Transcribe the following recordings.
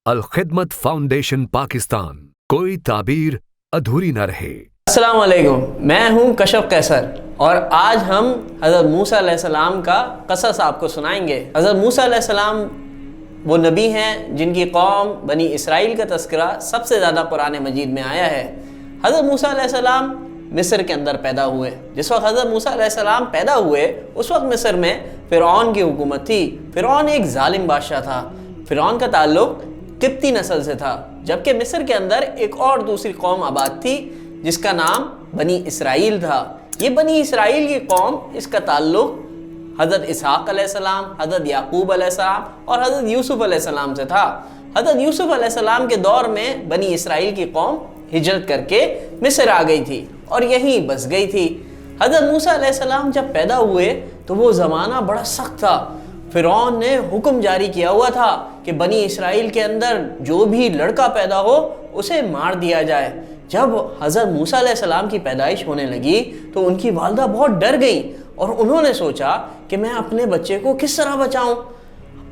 Al-Khidmat foundation Pakistan, کوئی تعبیر ادھوری نہ رہے۔ السلام علیکم، میں ہوں کشف قیصر اور آج ہم حضرت موسیٰ علیہ السلام کا قصص آپ کو سنائیں گے۔ حضرت موسیٰ علیہ السلام وہ نبی ہیں جن کی قوم بنی اسرائیل کا تذکرہ سب سے زیادہ قرآن مجید میں آیا ہے۔ حضرت موسیٰ علیہ السلام مصر کے اندر پیدا ہوئے۔ جس وقت حضرت موسیٰ علیہ السلام پیدا ہوئے اس وقت مصر میں فرعون کی حکومت تھی۔ فرعون ایک ظالم بادشاہ تھا۔ فرعون کا تعلق قبطی نسل سے تھا، جبکہ مصر کے اندر ایک اور دوسری قوم آباد تھی جس کا نام بنی اسرائیل تھا۔ یہ بنی اسرائیل کی قوم، اس کا تعلق حضرت اسحاق علیہ السلام، حضرت یعقوب علیہ السلام اور حضرت یوسف علیہ السلام سے تھا۔ حضرت یوسف علیہ السلام کے دور میں بنی اسرائیل کی قوم ہجرت کر کے مصر آ گئی تھی اور یہیں بس گئی تھی۔ حضرت موسیٰ علیہ السلام جب پیدا ہوئے تو وہ زمانہ بڑا سخت تھا۔ فرعون نے حکم جاری کیا ہوا تھا کہ بنی اسرائیل کے اندر جو بھی لڑکا پیدا ہو اسے مار دیا جائے۔ جب حضرت موسیٰ علیہ السلام کی پیدائش ہونے لگی تو ان کی والدہ بہت ڈر گئی اور انہوں نے سوچا کہ میں اپنے بچے کو کس طرح بچاؤں۔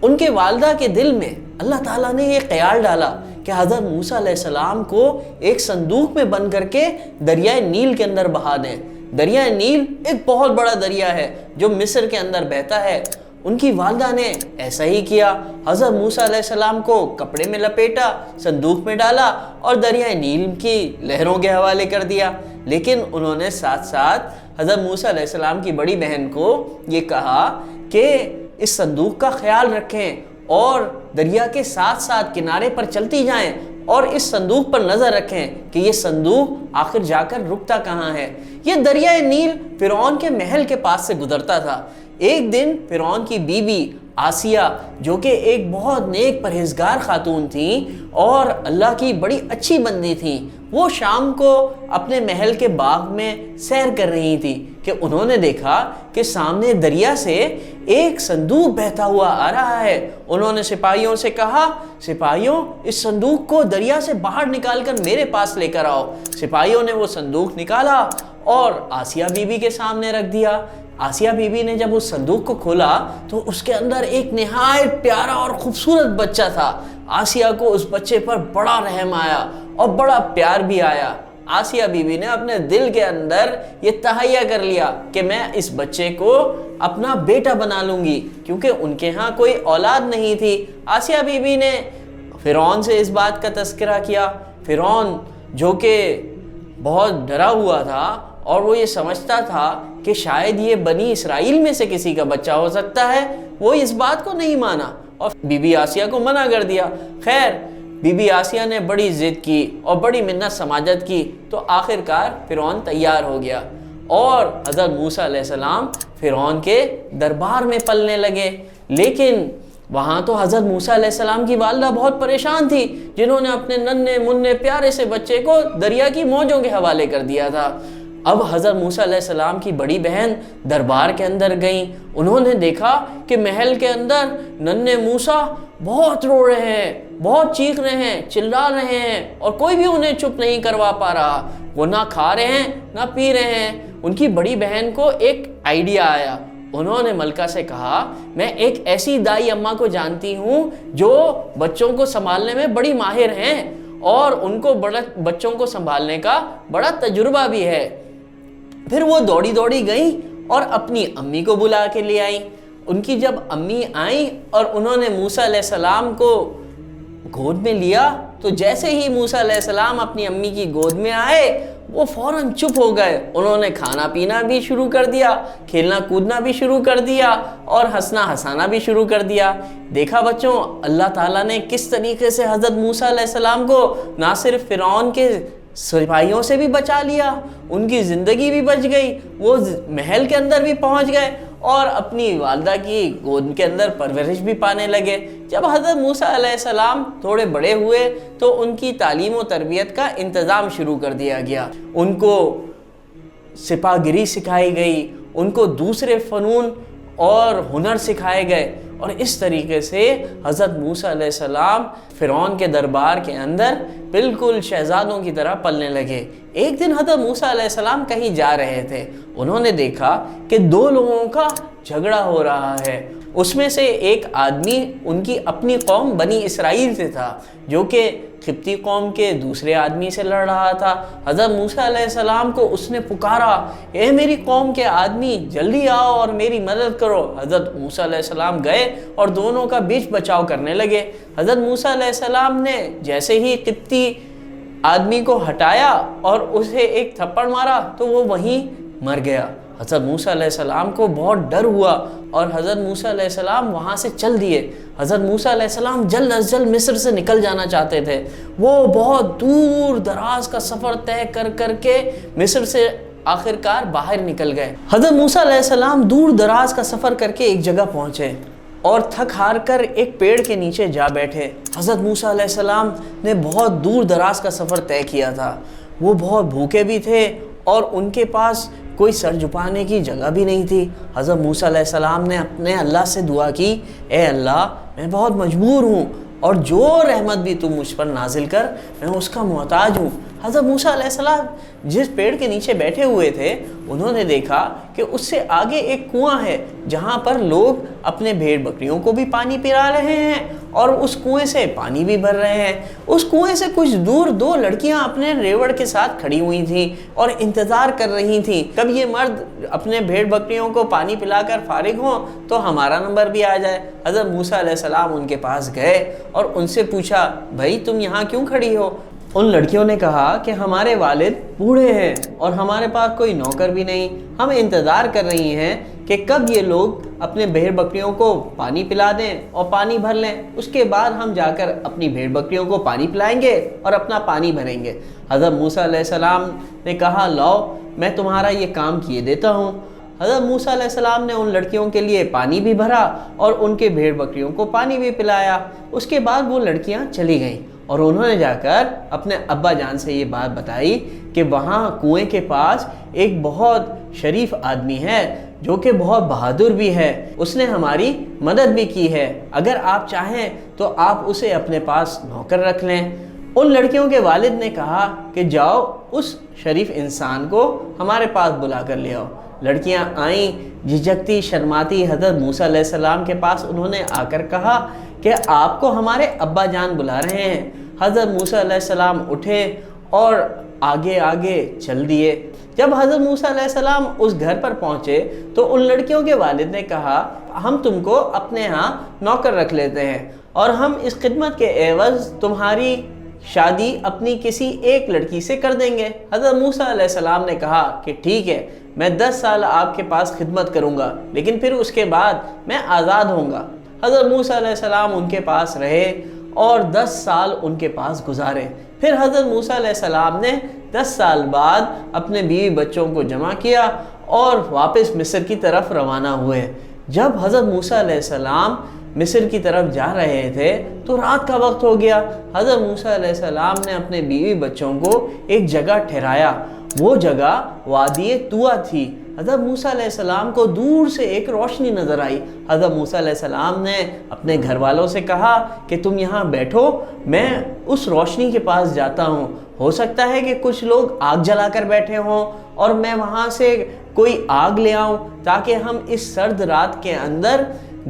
ان کے والدہ کے دل میں اللہ تعالیٰ نے یہ خیال ڈالا کہ حضرت موسیٰ علیہ السلام کو ایک صندوق میں بند کر کے دریائے نیل کے اندر بہا دیں۔ دریائے نیل ایک بہت بڑا دریا ہے جو مصر کے اندر بہتا ہے۔ ان کی والدہ نے ایسا ہی کیا۔ حضرت موسیٰ علیہ السلام کو کپڑے میں لپیٹا، صندوق میں ڈالا اور دریائے نیل کی لہروں کے حوالے کر دیا۔ لیکن انہوں نے ساتھ ساتھ حضرت موسیٰ علیہ السلام کی بڑی بہن کو یہ کہا کہ اس صندوق کا خیال رکھیں اور دریا کے ساتھ ساتھ کنارے پر چلتی جائیں اور اس صندوق پر نظر رکھیں کہ یہ صندوق آخر جا کر رکتا کہاں ہے۔ یہ دریائے نیل فرعون کے محل کے پاس سے گزرتا تھا۔ ایک دن فرعون کی بیوی آسیہ، جو کہ ایک بہت نیک پرہیزگار خاتون تھیں اور اللہ کی بڑی اچھی بندی تھیں، وہ شام کو اپنے محل کے باغ میں سیر کر رہی تھی کہ انہوں نے دیکھا کہ سامنے دریا سے ایک صندوق بہتا ہوا آ رہا ہے۔ انہوں نے سپاہیوں سے کہا، سپاہیوں اس صندوق کو دریا سے باہر نکال کر میرے پاس لے کر آؤ۔ سپاہیوں نے وہ صندوق نکالا اور آسیہ بیوی کے سامنے رکھ دیا۔ آسیہ بیوی نے جب اس صندوق کو کھولا تو اس کے اندر ایک نہایت پیارا اور خوبصورت بچہ تھا۔ آسیہ کو اس بچے پر بڑا رحم آیا اور بڑا پیار بھی آیا۔ آسیہ بیوی نے اپنے دل کے اندر یہ تہیہ کر لیا کہ میں اس بچے کو اپنا بیٹا بنا لوں گی، کیونکہ ان کے ہاں کوئی اولاد نہیں تھی۔ آسیہ بیوی نے فرعون سے اس بات کا تذکرہ کیا۔ فرعون جو کہ بہت ڈرا ہوا تھا اور وہ یہ سمجھتا تھا کہ شاید یہ بنی اسرائیل میں سے کسی کا بچہ ہو سکتا ہے، وہ اس بات کو نہیں مانا اور بی بی آسیہ کو منع کر دیا۔ خیر، بی بی آسیہ نے بڑی ضد کی اور بڑی منت سماجت کی تو آخرکار فرعون تیار ہو گیا اور حضرت موسیٰ علیہ السلام فرعون کے دربار میں پلنے لگے۔ لیکن وہاں تو حضرت موسیٰ علیہ السلام کی والدہ بہت پریشان تھی، جنہوں نے اپنے ننھے منھے پیارے سے بچے کو دریا کی موجوں کے حوالے کر دیا تھا۔ اب حضرت موسیٰ علیہ السلام کی بڑی بہن دربار کے اندر گئیں۔ انہوں نے دیکھا کہ محل کے اندر ننھے موسیٰ بہت رو رہے ہیں، بہت چیخ رہے ہیں، چلا رہے ہیں اور کوئی بھی انہیں چپ نہیں کروا پا رہا۔ وہ نہ کھا رہے ہیں نہ پی رہے ہیں۔ ان کی بڑی بہن کو ایک آئیڈیا آیا۔ انہوں نے ملکہ سے کہا، میں ایک ایسی دائی اماں کو جانتی ہوں جو بچوں کو سنبھالنے میں بڑی ماہر ہیں اور ان کو بچوں کو سنبھالنے کا بڑا تجربہ بھی ہے۔ پھر وہ دوڑی دوڑی گئیں اور اپنی امی کو بلا کے لے آئیں۔ ان کی جب امی آئیں اور انہوں نے موسیٰ علیہ السلام کو گود میں لیا تو جیسے ہی موسیٰ علیہ السلام اپنی امی کی گود میں آئے وہ فوراً چپ ہو گئے۔ انہوں نے کھانا پینا بھی شروع کر دیا، کھیلنا کودنا بھی شروع کر دیا اور ہنسنا ہنسانا بھی شروع کر دیا۔ دیکھا بچوں، اللہ تعالیٰ نے کس طریقے سے حضرت موسیٰ علیہ السلام کو نہ صرف فرعون کے سپاہیوں سے بھی بچا لیا، ان کی زندگی بھی بچ گئی، وہ محل کے اندر بھی پہنچ گئے اور اپنی والدہ کی گود کے اندر پرورش بھی پانے لگے۔ جب حضرت موسیٰ علیہ السلام تھوڑے بڑے ہوئے تو ان کی تعلیم و تربیت کا انتظام شروع کر دیا گیا۔ ان کو سپاہ گری سکھائی گئی، ان کو دوسرے فنون اور ہنر سکھائے گئے اور اس طریقے سے حضرت موسیٰ علیہ السلام فرعون کے دربار کے اندر بالکل شہزادوں کی طرح پلنے لگے۔ ایک دن حضرت موسیٰ علیہ السلام کہیں جا رہے تھے، انہوں نے دیکھا کہ دو لوگوں کا جھگڑا ہو رہا ہے۔ اس میں سے ایک آدمی ان کی اپنی قوم بنی اسرائیل سے تھا، جو کہ قبطی قوم کے دوسرے آدمی سے لڑ رہا تھا۔ حضرت موسیٰ علیہ السلام کو اس نے پکارا، اے میری قوم کے آدمی جلدی آؤ اور میری مدد کرو۔ حضرت موسیٰ علیہ السلام گئے اور دونوں کا بیچ بچاؤ کرنے لگے۔ حضرت موسیٰ علیہ السلام نے جیسے ہی قبطی آدمی کو ہٹایا اور اسے ایک تھپڑ مارا تو وہ وہیں مر گیا۔ حضرت موسیٰ علیہ السلام کو بہت ڈر ہوا اور حضرت موسیٰ علیہ السلام وہاں سے چل دیے۔ حضرت موسیٰ علیہ السلام جلد از جلد مصر سے نکل جانا چاہتے تھے۔ وہ بہت دور دراز کا سفر طے کر کے مصر سے آخرکار باہر نکل گئے۔ حضرت موسیٰ علیہ السلام دور دراز کا سفر کر کے ایک جگہ پہنچے اور تھک ہار کر ایک پیڑ کے نیچے جا بیٹھے۔ حضرت موسیٰ علیہ السلام نے بہت دور دراز کا سفر طے کیا تھا۔ وہ بہت بھوکے بھی تھے اور ان کے پاس کوئی سر جھکانے کی جگہ بھی نہیں تھی۔ حضرت موسیٰ علیہ السلام نے اپنے اللہ سے دعا کی، اے اللہ میں بہت مجبور ہوں اور جو رحمت بھی تم مجھ پر نازل کر میں اس کا محتاج ہوں۔ حضرت موسیٰ علیہ السلام جس پیڑ کے نیچے بیٹھے ہوئے تھے انہوں نے دیکھا کہ اس سے آگے ایک کنواں ہے جہاں پر لوگ اپنے بھیڑ بکریوں کو بھی پانی پلا رہے ہیں اور اس کنویں سے پانی بھی بھر رہے ہیں۔ اس کنویں سے کچھ دور دو لڑکیاں اپنے ریوڑ کے ساتھ کھڑی ہوئی تھیں اور انتظار کر رہی تھیں کب یہ مرد اپنے بھیڑ بکریوں کو پانی پلا کر فارغ ہوں تو ہمارا نمبر بھی آ جائے۔ حضرت موسیٰ علیہ السلام ان کے پاس گئے اور ان سے پوچھا، بھائی تم یہاں کیوں کھڑی ہو؟ ان لڑکیوں نے کہا کہ ہمارے والد بوڑھے ہیں اور ہمارے پاس کوئی نوکر بھی نہیں، ہم انتظار کر رہی ہیں کہ کب یہ لوگ اپنے بھیڑ بکریوں کو پانی پلا دیں اور پانی بھر لیں، اس کے بعد ہم جا کر اپنی بھیڑ بکریوں کو پانی پلائیں گے اور اپنا پانی بھریں گے۔ حضرت موسیٰ علیہ السلام نے کہا، لاؤ میں تمہارا یہ کام کیے دیتا ہوں۔ حضرت موسیٰ علیہ السلام نے ان لڑکیوں کے لیے پانی بھی بھرا اور ان کے بھیڑ بکریوں کو پانی بھی پلایا۔ اس کے بعد وہ لڑکیاں چلی گئیں اور انہوں نے جا کر اپنے ابا جان سے یہ بات بتائی کہ وہاں کنویں کے پاس ایک بہت شریف آدمی ہے جو کہ بہت بہادر بھی ہے، اس نے ہماری مدد بھی کی ہے، اگر آپ چاہیں تو آپ اسے اپنے پاس نوکر رکھ لیں۔ ان لڑکیوں کے والد نے کہا کہ جاؤ اس شریف انسان کو ہمارے پاس بلا کر لے آؤ۔ لڑکیاں آئیں جھجکتی شرماتی حضرت موسیٰ علیہ السلام کے پاس، انہوں نے آ کر کہا کہ آپ کو ہمارے ابا جان بلا رہے ہیں۔ حضرت موسیٰ علیہ السلام اٹھے اور آگے آگے چل دیے۔ جب حضرت موسیٰ علیہ السلام اس گھر پر پہنچے تو ان لڑکیوں کے والد نے کہا، ہم تم کو اپنے ہاں نوکر رکھ لیتے ہیں اور ہم اس خدمت کے عوض تمہاری شادی اپنی کسی ایک لڑکی سے کر دیں گے۔ حضرت موسیٰ علیہ السلام نے کہا کہ ٹھیک ہے، میں 10 سال آپ کے پاس خدمت کروں گا لیکن پھر اس کے بعد میں آزاد ہوں گا۔ حضرت موسیٰ علیہ السلام ان کے پاس رہے اور 10 سال ان کے پاس گزارے۔ پھر حضرت موسیٰ علیہ السلام نے 10 سال بعد اپنے بیوی بچوں کو جمع کیا اور واپس مصر کی طرف روانہ ہوئے۔ جب حضرت موسیٰ علیہ السلام مصر کی طرف جا رہے تھے تو رات کا وقت ہو گیا۔ حضرت موسیٰ علیہ السلام نے اپنے بیوی بچوں کو ایک جگہ ٹھہرایا، وہ جگہ وادی طوٰ تھی۔ حضرت موسیٰ علیہ السلام کو دور سے ایک روشنی نظر آئی۔ حضرت موسیٰ علیہ السلام نے اپنے گھر والوں سے کہا کہ تم یہاں بیٹھو، میں اس روشنی کے پاس جاتا ہوں، ہو سکتا ہے کہ کچھ لوگ آگ جلا کر بیٹھے ہوں اور میں وہاں سے کوئی آگ لے آؤں تاکہ ہم اس سرد رات کے اندر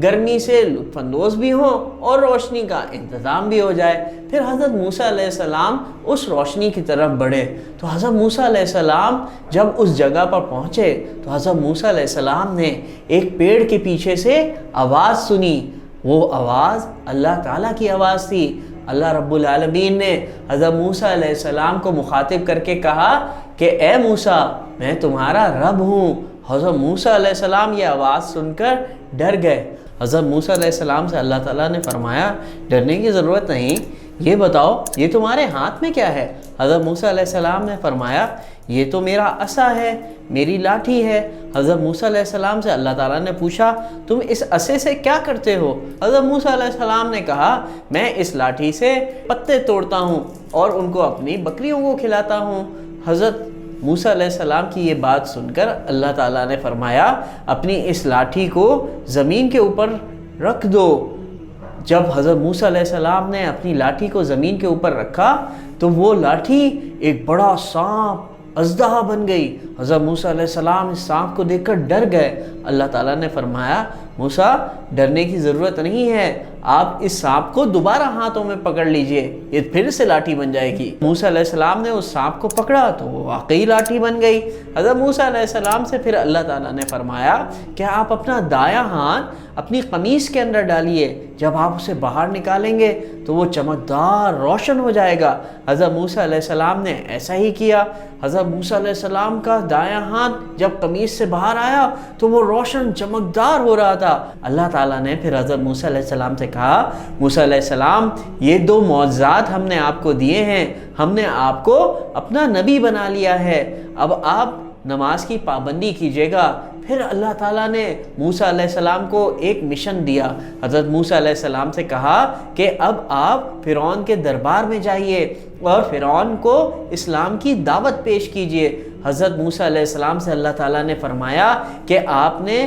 گرمی سے لطف اندوز بھی ہوں اور روشنی کا انتظام بھی ہو جائے۔ پھر حضرت موسیٰ علیہ السلام اس روشنی کی طرف بڑھے تو حضرت موسیٰ علیہ السلام جب اس جگہ پر پہنچے تو حضرت موسیٰ علیہ السلام نے ایک پیڑ کے پیچھے سے آواز سنی۔ وہ آواز اللہ تعالیٰ کی آواز تھی۔ اللہ رب العالمین نے حضرت موسیٰ علیہ السلام کو مخاطب کر کے کہا کہ اے موسیٰ میں تمہارا رب ہوں۔ حضرت موسیٰ علیہ السلام یہ آواز سن کر ڈر گئے۔ حضرت موسیٰ علیہ السلام سے اللہ تعالیٰ نے فرمایا ڈرنے کی ضرورت نہیں، یہ بتاؤ یہ تمہارے ہاتھ میں کیا ہے؟ حضرت موسیٰ علیہ السلام نے فرمایا یہ تو میرا عصا ہے، میری لاٹھی ہے۔ حضرت موسیٰ علیہ السلام سے اللہ تعالیٰ نے پوچھا تم اس عصے سے کیا کرتے ہو؟ حضرت موسیٰ علیہ السلام نے کہا میں اس لاٹھی سے پتے توڑتا ہوں اور ان کو اپنی بکریوں کو کھلاتا ہوں۔ حضرت موسیٰ علیہ السلام کی یہ بات سن کر اللہ تعالیٰ نے فرمایا اپنی اس لاٹھی کو زمین کے اوپر رکھ دو۔ جب حضرت موسیٰ علیہ السلام نے اپنی لاٹھی کو زمین کے اوپر رکھا تو وہ لاٹھی ایک بڑا سانپ اژدہا بن گئی۔ حضرت موسیٰ علیہ السلام اس سانپ کو دیکھ کر ڈر گئے۔ اللہ تعالیٰ نے فرمایا موسیٰ ڈرنے کی ضرورت نہیں ہے، آپ اس سانپ کو دوبارہ ہاتھوں میں پکڑ لیجئے، یہ پھر سے لاٹھی بن جائے گی۔ موسیٰ علیہ السلام نے اس سانپ کو پکڑا تو وہ واقعی لاٹھی بن گئی۔ حضرت موسیٰ علیہ السلام سے پھر اللہ تعالیٰ نے فرمایا کہ آپ اپنا دایاں ہاتھ اپنی قمیص کے اندر ڈالیے، جب آپ اسے باہر نکالیں گے تو وہ چمکدار روشن ہو جائے گا۔ حضرت موسیٰ علیہ السلام نے ایسا ہی کیا۔ حضرت موسیٰ علیہ السلام کا دایاں ہاتھ جب قمیص سے باہر آیا تو وہ روشن چمکدار ہو رہا تھا۔ اللہ تعالیٰ نے پھر حضرت موسیٰ علیہ السلام سے کہا موسیٰ علیہ السلام یہ 2 معجزات ہم نے آپ کو دیے ہیں، ہم نے آپ کو اپنا نبی بنا لیا ہے، اب آپ نماز کی پابندی کیجیے گا۔ پھر اللہ تعالیٰ نے موسیٰ علیہ السلام کو ایک مشن دیا۔ حضرت موسیٰ علیہ السلام سے کہا کہ اب آپ فرعون کے دربار میں جائیے اور فرعون کو اسلام کی دعوت پیش کیجیے۔ حضرت موسیٰ علیہ السلام سے اللہ تعالیٰ نے فرمایا کہ آپ نے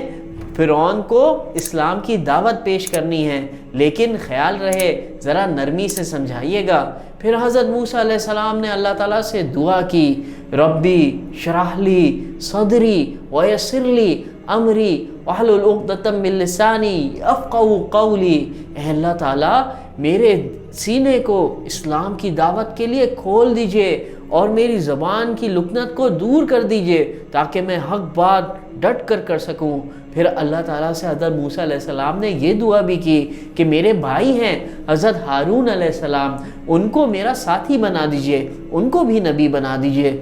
فرعون کو اسلام کی دعوت پیش کرنی ہے، لیکن خیال رہے ذرا نرمی سے سمجھائیے گا۔ پھر حضرت موسیٰ علیہ السلام نے اللہ تعالیٰ سے دعا کی ربی شرح لی صدری ویسر لی امری واحلل عقدۃ من لسانی یفقہوا قولی، اے اللہ تعالیٰ میرے سینے کو اسلام کی دعوت کے لیے کھول دیجئے اور میری زبان کی لکنت کو دور کر دیجئے تاکہ میں حق بات ڈٹ کر سکوں۔ پھر اللہ تعالیٰ سے حضرت موسیٰ علیہ السلام نے یہ دعا بھی کی کہ میرے بھائی ہیں حضرت ہارون علیہ السلام، ان کو میرا ساتھی بنا دیجئے، ان کو بھی نبی بنا دیجئے۔